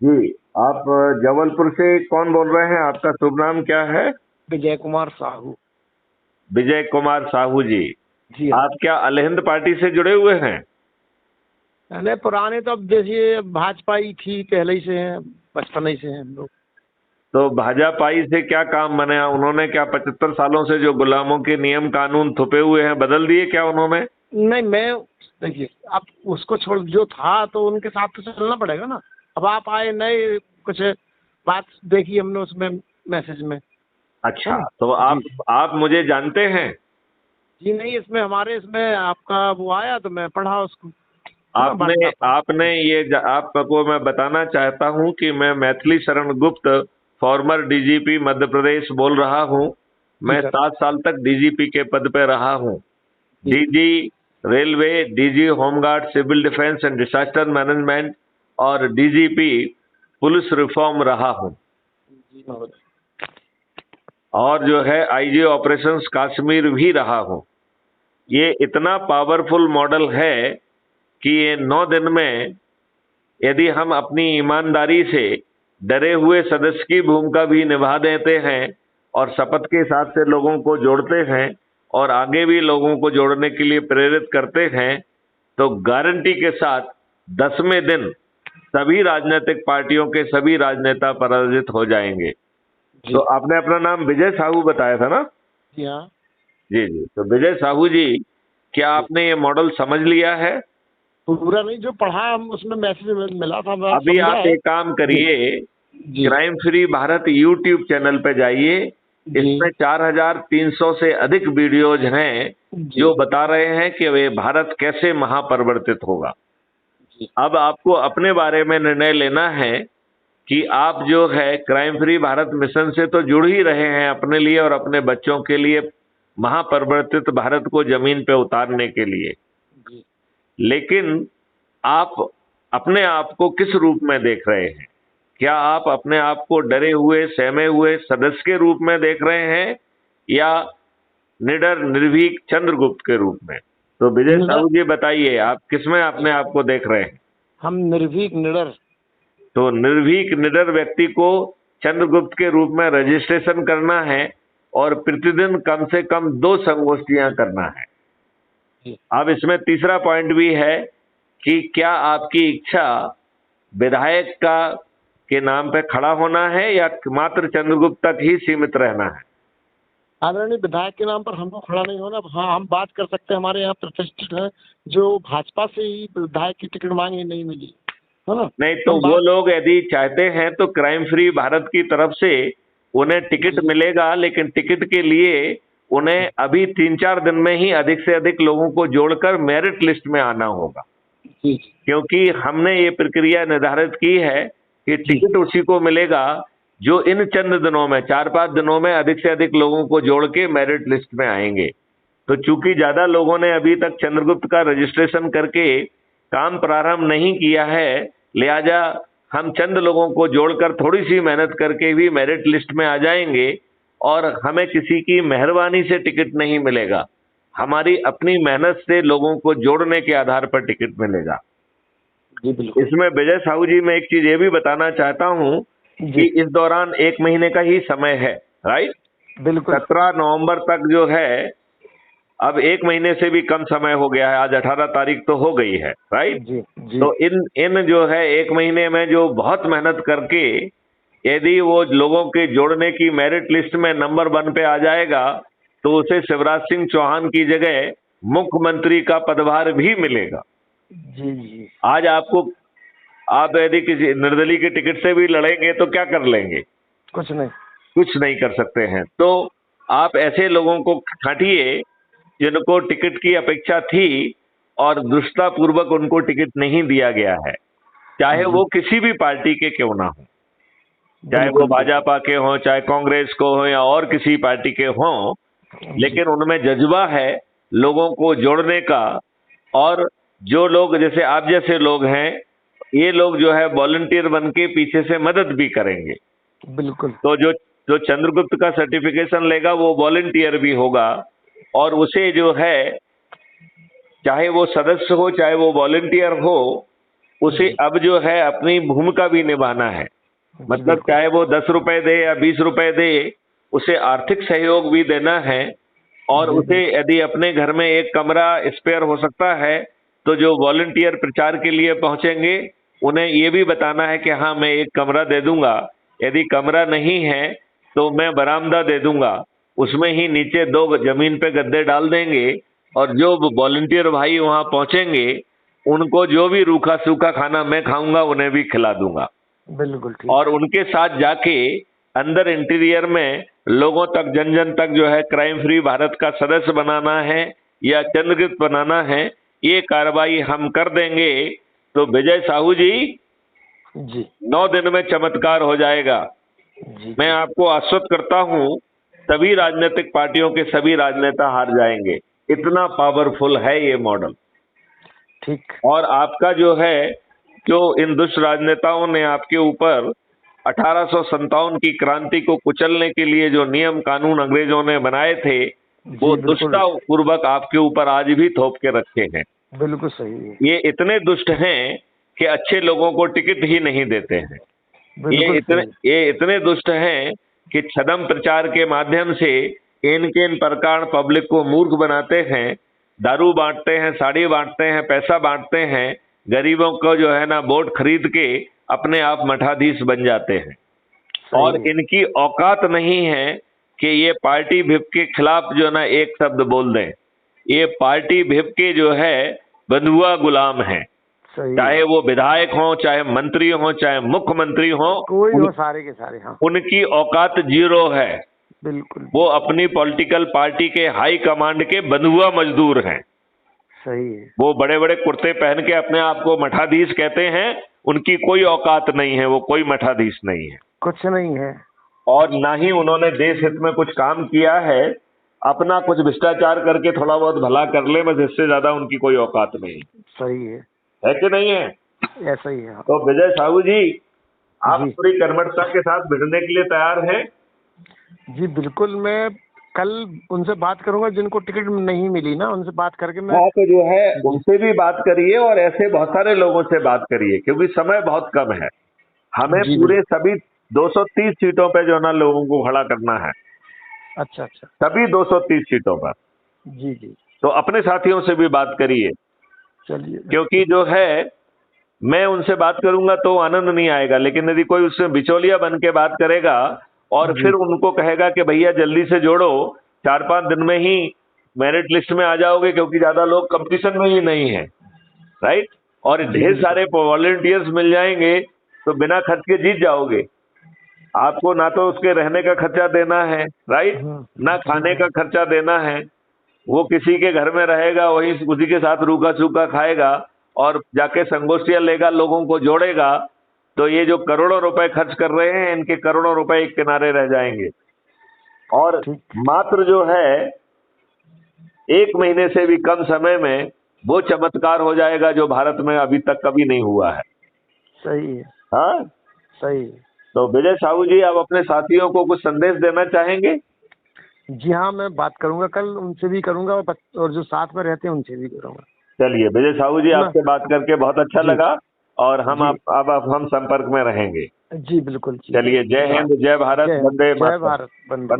जी, आप जबलपुर से कौन बोल रहे हैं? आपका शुभ नाम क्या है? विजय कुमार साहू। विजय कुमार साहू जी। जी हाँ। आप क्या अल हिंद पार्टी से जुड़े हुए हैं? पहले पुराने तो अब देखिए भाजपा ही थी, पहले ही से हैं, बचपन ही से हैं हम लोग। तो भाजपाई से क्या काम बने? उन्होंने क्या 75 सालों से जो गुलामों के नियम कानून थुपे हुए हैं बदल दिए क्या उन्होंने? नहीं, मैं देखिए अब उसको छोड़, जो था तो उनके साथ तो चलना पड़ेगा ना। अब आप आए नए, कुछ बात देखी हमने उसमें, मैसेज में, है अच्छा, ना। तो जी आप मुझे जानते हैं? जी, नहीं इसमें हमारे इसमें आपका वो आया तो मैं पढ़ा उसको, है ना, आपने वार्ता आपने आपको मैं बताना चाहता हूं कि मैं मैथिली शरण गुप्त, फॉर्मर डीजीपी मध्य प्रदेश बोल रहा हूं। जी मैं सर। 7 साल तक डीजीपी के पद पे रहा हूं। जी DG railway, DG home guard, civil defence and disaster management और डीजीपी पुलिस रिफॉर्म रहा हूं। जी महोदय। और जो है आईजी ऑपरेशंस कश्मीर भी रहा हूं। ये इतना पावरफुल मॉडल है कि ये 9 दिन में यदि हम अपनी ईमानदारी से डरे हुए सदस्य की भूमिका भी निभा देते हैं और शपथ के साथ से लोगों को जोड़ते हैं और आगे भी लोगों को जोड़ने के लिए प्रेरित करते हैं, तो गारंटी के साथ 10वें दिन सभी राजनीतिक पार्टियों के सभी राजनेता पराजित हो जाएंगे। जी तो आपने अपना नाम विजय साहू बताया था ना? जी हाँ। जी जी, तो विजय साहू जी, क्या जी आपने ये मॉडल समझ लिया है? पूरा नहीं, जो पढ़ा हम उसमें मैसेज मिला था मैं अभी समझा आप है। एक काम जी करिए, जी crime free Bharat YouTube channel पे जाइए। जी इसमें 4300 से अधिक वीडियोज हैं जी जो बता रहे हैं कि वे भारत कैसे महापरिवर्तित होगा। जी अब आपको अपने बारे में निर्णय लेना है कि आप जो है क्राइम फ्री भारत मिशन से तो जुड़ ही रहे हैं अपने लिए और अपने बच्चों के लिए, महापरिवर्तित भारत को जमीन पे उतारने के लिए। जी। लेकिन आप अपने आप को किस रूप में देख रहे हैं? क्या आप अपने आप को डरे हुए, सहमे हुए सदस्य के रूप में देख रहे हैं या निडर निर्भीक चंद्रगुप्त के रूप में? तो विजय निडर, साहू जी बताइए, आप किसमें अपने आप को देख रहे हैं? हम निर्भीक निडर। तो निर्भीक निडर व्यक्ति को चंद्रगुप्त के रूप में रजिस्ट्रेशन करना है और प्रतिदिन कम से कम 2 संगोष्ठियां करना है। जी अब इसमें तीसरा पॉइंट भी है कि क्या आपकी इच्छा विधायक का के नाम पे खड़ा होना है या मात्र चंद्रगुप्त तक ही सीमित रहना है? आदरणीय विधायक के नाम पर हमको खड़ा नहीं होना। हाँ, हम बात कर सकते हैं, हमारे यहाँ प्रतिष्ठित है जो भाजपा से ही विधायक की टिकट मांगी, नहीं मिली, है ना। नहीं तो हम वो बात। लोग यदि चाहते हैं तो क्राइम फ्री भारत की तरफ से उन्हें टिकट जी मिलेगा, लेकिन टिकट के लिए उन्हें अभी 3-4 दिन में ही अधिक से अधिक लोगों को जोड़कर मेरिट लिस्ट में आना होगा। जी क्योंकि हमने ये प्रक्रिया निर्धारित की है कि जी टिकट उसी को मिलेगा जो इन चंद दिनों में, 4-5 दिनों में अधिक से अधिक लोगों को जोड़ के मेरिट लिस्ट में आएंगे। तो चूंकि ज्यादा लोगों ने अभी तक चंद्रगुप्त का रजिस्ट्रेशन करके काम प्रारंभ नहीं किया है, लिहाजा हम चंद लोगों को जोड़कर थोड़ी सी मेहनत करके भी मेरिट लिस्ट में आ जाएंगे और हमें किसी की मेहरबानी से टिकट नहीं मिलेगा, हमारी अपनी मेहनत से लोगों को जोड़ने के आधार पर टिकट मिलेगा। जी बिल्कुल। इसमें विजय साहू जी, मैं एक चीज ये भी बताना चाहता हूं कि जी इस दौरान 1 महीने का ही समय है, राइट? बिल्कुल। 17 नवंबर तक जो है, अब 1 महीने से भी कम समय हो गया है, आज 18 तारीख तो हो गई है, राइट? जी जी तो इन इन जो है 1 महीने में जो बहुत मेहनत करके यदि वो लोगों के जोड़ने की मेरिट लिस्ट में नंबर 1 पे आ जाएगा तो उसे शिवराज सिंह चौहान की जगह मुख्यमंत्री का पदभार भी मिलेगा। जी जी। आज आप यदि किसी निर्दलीय के टिकट से भी लड़ेंगे तो क्या कर लेंगे? कुछ नहीं। कुछ नहीं कर सकते हैं। तो आप ऐसे लोगों को छांटिए जिनको टिकट की अपेक्षा थी और दुष्टतापूर्वक उनको टिकट नहीं दिया गया है, चाहे जी वो किसी भी पार्टी के क्यों ना हो, चाहे वो बिल्कुल बिल्कुल। भाजपा के हों, चाहे कांग्रेस को हो या और किसी पार्टी के हों, जी लेकिन उनमें जज्बा है लोगों को जोड़ने का। और जो लोग जैसे आप जैसे लोग हैं, ये लोग जो है वॉलंटियर बन के पीछे से मदद भी करेंगे। बिल्कुल। तो जो जो चंद्रगुप्त का सर्टिफिकेशन लेगा वो वॉलंटियर भी होगा और उसे जो है, चाहे वो सदस्य हो चाहे वो वॉलंटियर हो, उसे अब जो है अपनी भूमिका भी निभाना है। मतलब बिल्कुल। चाहे वो 10 रुपए दे या 20 रुपए दे, उसे आर्थिक सहयोग भी देना है। और जी, उसे यदि अपने घर में एक कमरा स्पेयर हो सकता है तो जो वॉलंटियर प्रचार के लिए पहुंचेंगे उन्हें ये भी बताना है कि हाँ मैं एक कमरा दे दूंगा। यदि कमरा नहीं है तो मैं बरामदा दे दूंगा, उसमें ही नीचे 2 जमीन पे गद्दे डाल देंगे और जो वॉलंटियर भाई वहां पहुंचेंगे उनको जो भी रूखा सूखा खाना मैं खाऊंगा उन्हें भी खिला दूंगा। बिल्कुल ठीक। और उनके साथ जाके अंदर इंटीरियर में लोगों तक, जन जन तक जो है क्राइम फ्री भारत का सदस्य बनाना है या चंद्रकृत बनाना है, ये कार्रवाई हम कर देंगे तो विजय साहू जी जी 9 दिन में चमत्कार हो जाएगा। जी। मैं आपको आश्वस्त करता हूं सभी राजनीतिक पार्टियों के सभी राजनेता हार जाएंगे, इतना पावरफुल है ये मॉडल। ठीक। और आपका जो है, जो इन दुष्ट राजनेताओं ने आपके ऊपर 1857 की क्रांति को कुचलने के लिए जो नियम कानून अंग्रेजों ने बनाए थे वो जी बिल्कुल। दुष्टता पूर्वक आपके ऊपर आज भी थोप के रखे हैं। बिल्कुल सही है। ये इतने दुष्ट हैं कि अच्छे लोगों को टिकट ही नहीं देते हैं। बिल्कुल सही। ये इतने दुष्ट हैं कि छदम प्रचार के माध्यम से इन प्रकार पब्लिक को मूर्ख बनाते हैं, दारू बांटते हैं, साड़ी बांटते हैं, पैसा बांटते हैं, गरीबों को जो है ना वोट खरीद के अपने आप मठाधीश बन जाते हैं। और सही है। इनकी औकात नहीं है कि ये पार्टी भिप के खिलाफ जो है ना एक शब्द बोल दें। ये पार्टी भिप के जो है बंधुआ गुलाम हैं, सही चाहे है। वो विधायक हों, चाहे मंत्री हों, चाहे मुख्यमंत्री हों, कोई हो, सारे के सारे। हाँ उनकी औकात जीरो है। बिल्कुल। वो अपनी पॉलिटिकल पार्टी के हाई कमांड के बंधुआ मजदूर हैं। सही है। वो बड़े बड़े कुर्ते पहन के अपने आप को मठाधीश कहते हैं, उनकी कोई औकात नहीं है, वो कोई मठाधीश नहीं है। कुछ नहीं है। और ना ही उन्होंने देश हित में कुछ काम किया है। अपना कुछ भ्रष्टाचार करके थोड़ा बहुत भला कर ले, बस इससे ज्यादा उनकी कोई औकात नहीं सही है। है कि नहीं है? ऐसा ही है। तो विजय साहू जी, आप जी। पूरी कर्मठता के साथ भिड़ने के लिए तैयार हैं? जी बिल्कुल। मैं कल उनसे बात करूंगा जिनको टिकट नहीं मिली ना, उनसे बात करके मैं। हाँ, तो जो है उनसे भी बात करिए और ऐसे बहुत सारे लोगों से बात करिए, क्योंकि समय बहुत कम है। हमें जी पूरे सभी 230 सीटों पे जो है ना लोगों को खड़ा करना है, अच्छा अच्छा। सभी 230 सीटों पर। जी जी। तो अपने साथियों से भी बात करिए, चलिए। क्योंकि जो है मैं उनसे बात करूंगा तो आनंद नहीं आएगा, लेकिन यदि कोई उससे बिचौलिया बन के बात करेगा और जी। फिर उनको कहेगा कि भैया जल्दी से जोड़ो, 4-5 दिन में ही मेरिट लिस्ट में आ जाओगे, क्योंकि ज्यादा लोग कंपटीशन में ही नहीं है, राइट? और ढेर सारे वॉलंटियर्स मिल जाएंगे तो बिना खर्च के जीत जाओगे। आपको ना तो उसके रहने का खर्चा देना है, राइट, ना खाने का खर्चा देना है। वो किसी के घर में रहेगा, वही उसी के साथ रूखा सूखा खाएगा और जाके संगोष्ठियां लेगा, लोगों को जोड़ेगा। तो ये जो करोड़ों रुपए खर्च कर रहे हैं, इनके करोड़ों रुपए एक किनारे रह जाएंगे। और मात्र जो है 1 महीने से भी कम समय में वो चमत्कार हो जाएगा जो भारत में अभी तक कभी नहीं हुआ है। सही है। हाँ, सही है। तो विजय साहू जी, आप अपने साथियों को कुछ संदेश देना चाहेंगे? जी हाँ, मैं बात करूंगा, कल उनसे भी करूंगा और जो साथ में रहते हैं उनसे भी करूंगा। चलिए विजय साहू जी, आपसे बात करके बहुत अच्छा लगा और हम जी। अब हम संपर्क में रहेंगे। जी बिल्कुल। चलिए, जय हिंद, जय भारत, वंदे जय मातरम। भारत, वंदे।